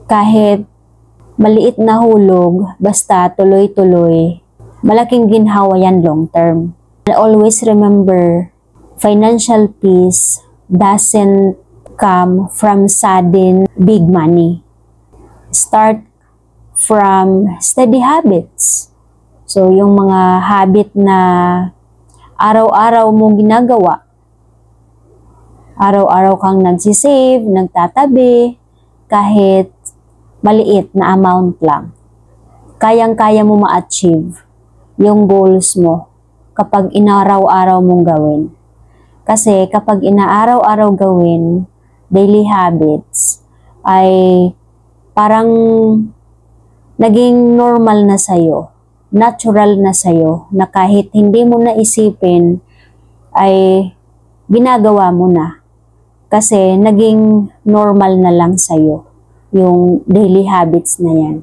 kahit maliit na hulog, basta tuloy-tuloy, malaking ginhawa yan long term. And always remember, financial peace doesn't come from sudden big money. Start from steady habits. So, yung mga habit na araw-araw mong ginagawa, araw-araw kang nagsisave, nagtatabi, kahit maliit na amount lang. Kayang-kaya mo ma-achieve yung goals mo kapag inaraw-araw mong gawin. Kasi kapag inaaraw-araw gawin, daily habits, ay parang naging normal na sa'yo, natural na sa'yo, na kahit hindi mo naisipin, ay ginagawa mo na. Kasi naging normal na lang sa'yo yung daily habits na yan.